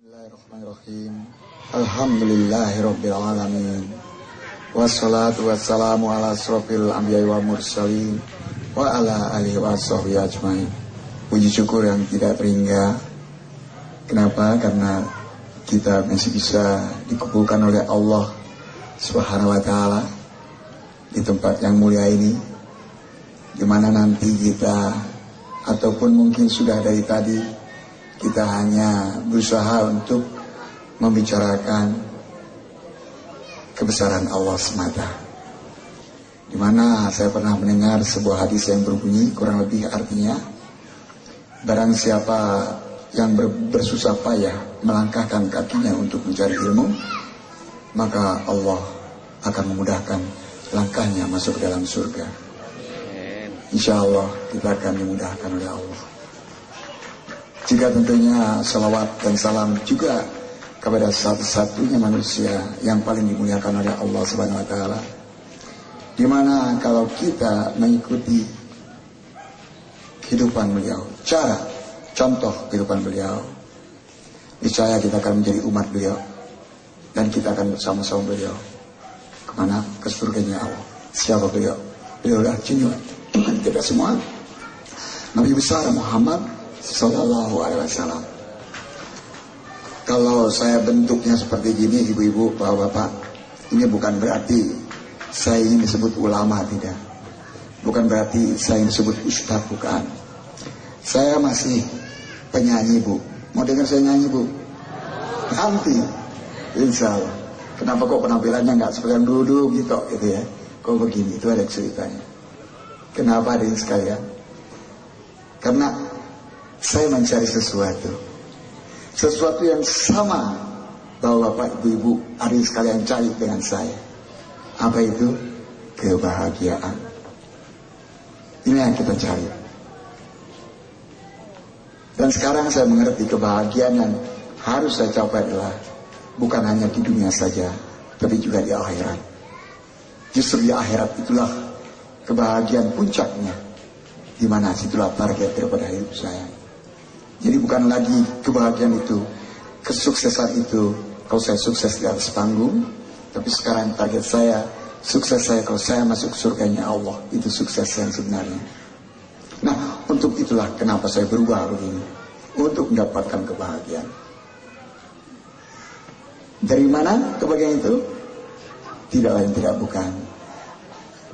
Bismillahirrahmanirrahim. Alhamdulillahirrabbilalamin. Wassalatu wassalamu ala asrofil anbiya'i wa mursalin wa ala alihi wa sahbihi ajmain. Puji syukur yang tidak terhingga. Kenapa? Karena kita masih bisa dikumpulkan oleh Allah Subhanahu wa ta'ala di tempat yang mulia ini, di mana nanti kita, ataupun mungkin sudah dari tadi, kita hanya berusaha untuk membicarakan kebesaran Allah semata. Di mana saya pernah mendengar sebuah hadis yang berbunyi kurang lebih artinya, barang siapa yang bersusah payah melangkahkan kakinya untuk mencari ilmu, maka Allah akan memudahkan langkahnya masuk ke dalam surga. Insya Allah kita akan dimudahkan oleh Allah. Jika tentunya salawat dan salam juga kepada satu-satunya manusia yang paling dimuliakan oleh Allah Subhanahu wa ta'ala, di mana kalau kita mengikuti kehidupan beliau, contoh kehidupan beliau, niscaya kita akan menjadi umat beliau dan kita akan bersama-sama beliau kemana? Ke surganya Allah. Siapa beliau? Beliau adalah junjungan kita semua, Nabi besar Muhammad Sallallahu Alaihi Wasallam. Kalau saya bentuknya seperti gini, ibu-ibu, bapak-bapak, ini bukan berarti saya ingin disebut ulama, tidak. Bukan berarti saya ingin disebut ustadz, bukan. Saya masih penyanyi, bu. Mau dengar saya nyanyi, bu? Nanti, insya Allah. Kenapa kok penampilannya nggak seperti yang duduk gitu ya? Kok begini? Itu ada ceritanya. Kenapa hadirin sekalian? Karena saya mencari sesuatu yang sama bahwa Bapak Ibu hadirin sekalian cari dengan saya. Apa itu? Kebahagiaan. Ini yang kita cari. Dan sekarang saya mengerti kebahagiaan yang harus saya capai adalah bukan hanya di dunia saja, tapi juga di akhirat. Justru di akhirat itulah kebahagiaan puncaknya, di mana situlah target daripada hidup saya. Jadi bukan lagi kebahagiaan itu, kesuksesan itu kalau saya sukses di atas panggung, tapi sekarang target saya, sukses saya kalau saya masuk surganya Allah. Itu sukses yang sebenarnya. Nah, untuk itulah kenapa saya berubah begini, untuk mendapatkan kebahagiaan. Dari mana kebahagiaan itu? Tidak lain tidak bukan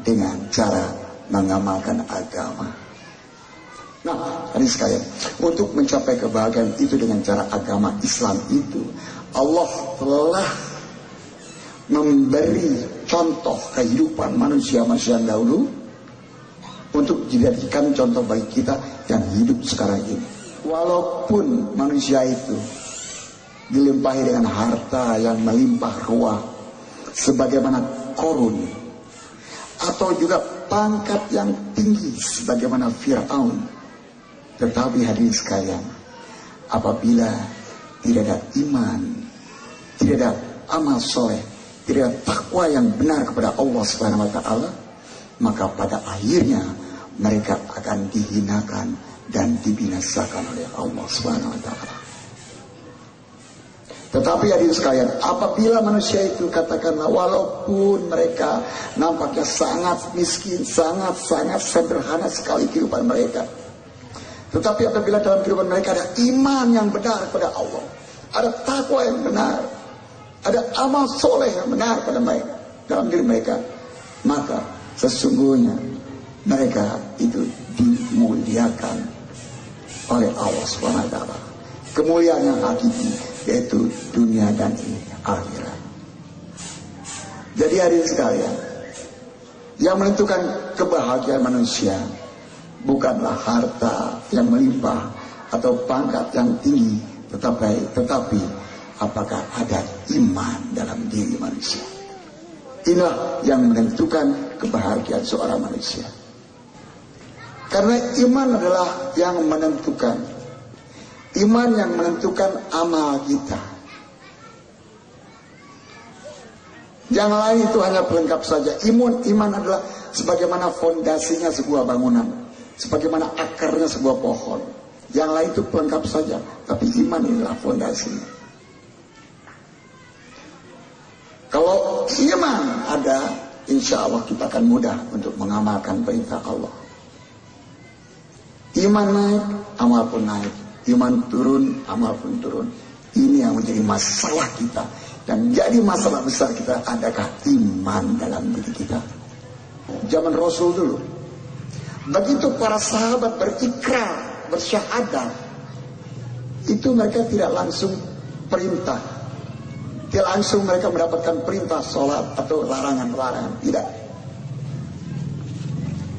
dengan cara mengamalkan agama. Nah, hadirin sekalian, untuk mencapai kebahagiaan itu dengan cara agama Islam itu, Allah telah memberi contoh kehidupan manusia-manusia dahulu untuk dijadikan contoh bagi kita yang hidup sekarang ini. Walaupun manusia itu dilimpahi dengan harta yang melimpah ruah sebagaimana Qarun, atau juga pangkat yang tinggi sebagaimana Fir'aun, tetapi hadirin sekalian, apabila tidak ada iman, tidak ada amal soleh, tidak ada takwa yang benar kepada Allah Subhanahu wa ta'ala, maka pada akhirnya mereka akan dihinakan dan dibinasakan oleh Allah Subhanahu wa ta'ala. Tetapi hadirin sekalian, apabila manusia itu katakanlah walaupun mereka nampaknya sangat miskin, sangat sederhana sekali kehidupan mereka, tetapi apabila dalam kehidupan mereka ada iman yang benar kepada Allah, ada takwa yang benar, ada amal soleh yang benar pada mereka, dalam diri mereka, maka sesungguhnya mereka itu dimuliakan oleh Allah SWT. Kemuliaan yang hakiki, yaitu dunia dan akhirat. Jadi hadirin sekalian, yang menentukan kebahagiaan manusia bukanlah harta yang melimpah atau pangkat yang tinggi, tetapi apakah ada iman dalam diri manusia. Inilah yang menentukan kebahagiaan seorang manusia. Karena iman adalah yang menentukan. Iman yang menentukan amal kita. Yang lain itu hanya pelengkap saja. Iman adalah sebagaimana fondasinya sebuah bangunan, sebagaimana akarnya sebuah pohon. Yang lain itu pelengkap saja, tapi iman inilah fondasinya. iman ada, insya Allah kita akan mudah untuk mengamalkan perintah Allah. Iman naik, amal pun naik. Iman turun, amal pun turun. Ini yang menjadi masalah kita. Dan jadi masalah besar kita, adakah iman dalam diri kita? Zaman Rasul dulu, begitu para sahabat berikrar, bersyahadat, itu mereka tidak langsung perintah, tidak langsung mereka mendapatkan perintah sholat atau larangan-larangan, tidak.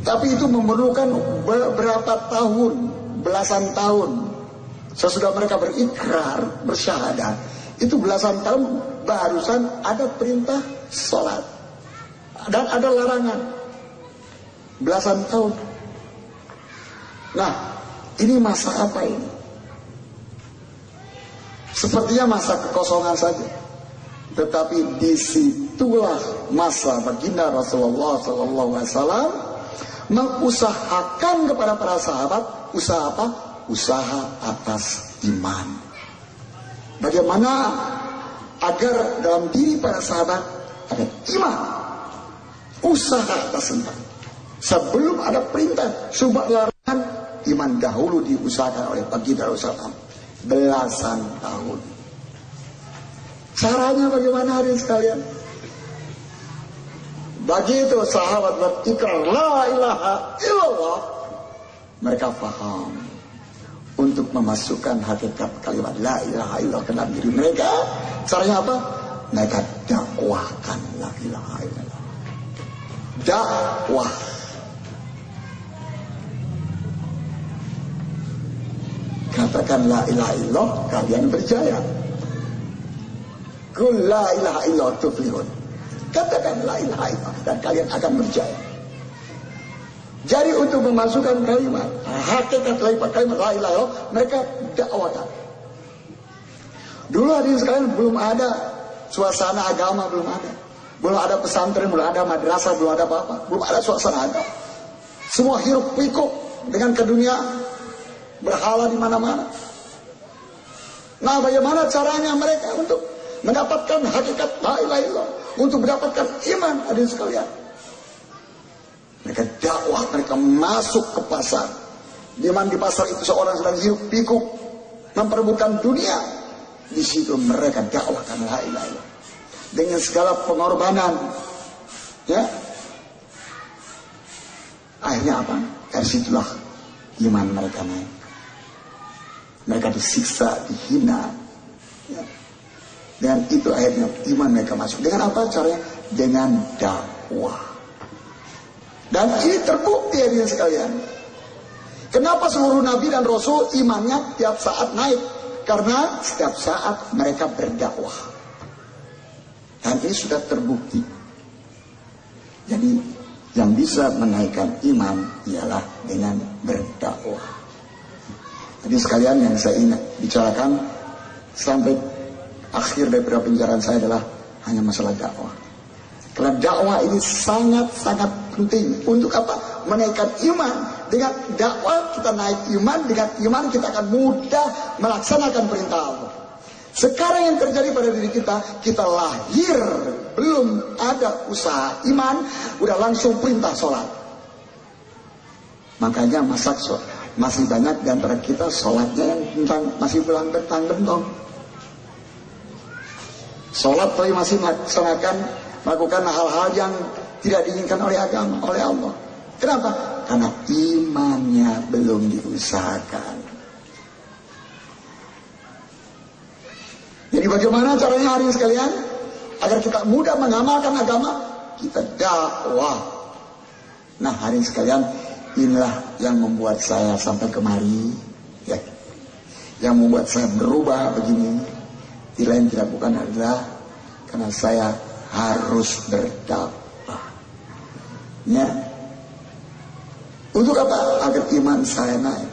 Tapi itu memerlukan beberapa tahun, belasan tahun. Sesudah mereka berikrar, bersyahadat, itu belasan tahun barusan ada perintah sholat dan ada larangan. Belasan tahun. Nah, ini masa apa ini? Sepertinya masa kekosongan saja. Tetapi disitulah masa baginda Rasulullah SAW mengusahakan kepada para sahabat, usaha apa? Usaha atas iman. Bagaimana agar dalam diri para sahabat ada iman, usaha atas iman. Sebelum ada perintah, subah larangan, iman dahulu diusahakan oleh baginda Rasulullah belasan tahun. Caranya bagaimana hadirin sekalian? Begitu sahabat berikrar la ilaha illallah, mereka paham untuk memasukkan hakikat kalimat la ilaha illallah ke dalam diri mereka. Caranya apa? Mereka dakwahkan la ilaha illallah. Dakwah. Katakan la ilaha illallah, kalian berjaya. Qul la ilaha illallah tuflihun. Katakan la ilaha illallah dan kalian akan berjaya. Jadi untuk memasukkan kalimat hakikat kalimat la ilaha illallah, mereka dakwakan. Dulu hadirin sekalian belum ada suasana agama, belum ada. Belum ada pesantren, belum ada madrasah, belum ada apa-apa. Belum ada suasana agama. Semua hiruk pikuk dengan keduniaan, berhala di mana-mana. Nah, bagaimana caranya mereka untuk mendapatkan hakikat la ilaha illallah, untuk mendapatkan iman, hadirin sekalian? Mereka dakwah, mereka masuk ke pasar. Di mana di pasar itu seorang sedang hiruk pikuk memperebutkan dunia, di situ mereka dakwahkan la ilaha illallah dengan segala pengorbanan, ya. Akhirnya apa? Dari situlah iman mereka naik. Mereka disiksa, dihina, ya. Dan itu akhirnya iman mereka masuk. Dengan apa caranya? Dengan dakwah. Dan ini terbukti hadirin sekalian. Kenapa seluruh nabi dan rasul imannya tiap saat naik? Karena setiap saat mereka berdakwah. Dan ini sudah terbukti. Jadi yang bisa menaikkan iman ialah dengan berdakwah. Jadi sekalian yang saya ingin bicarakan sampai akhir daripada penjelasan saya adalah hanya masalah dakwah. Karena dakwah ini sangat-sangat penting. Untuk apa? Menaikkan iman. Dengan dakwah kita naik iman. Dengan iman kita akan mudah melaksanakan perintah Allah. Sekarang yang terjadi pada diri kita, kita lahir belum ada usaha iman, udah langsung perintah sholat. Makanya masih banyak di antara kita sholatnya yang masih belang bentang-bentong. Sholat tapi masih melakukan hal-hal yang tidak diinginkan oleh agama, oleh Allah. Kenapa? Karena imannya belum diusahakan. Jadi bagaimana caranya hari ini sekalian? Agar kita mudah mengamalkan agama, kita dakwah. Nah hari ini sekalian, inilah yang membuat saya sampai kemari, ya. Yang membuat saya berubah begini. Lain tidak bukan adalah karena saya harus berdakwah, ya. Untuk apa? Agar iman saya naik.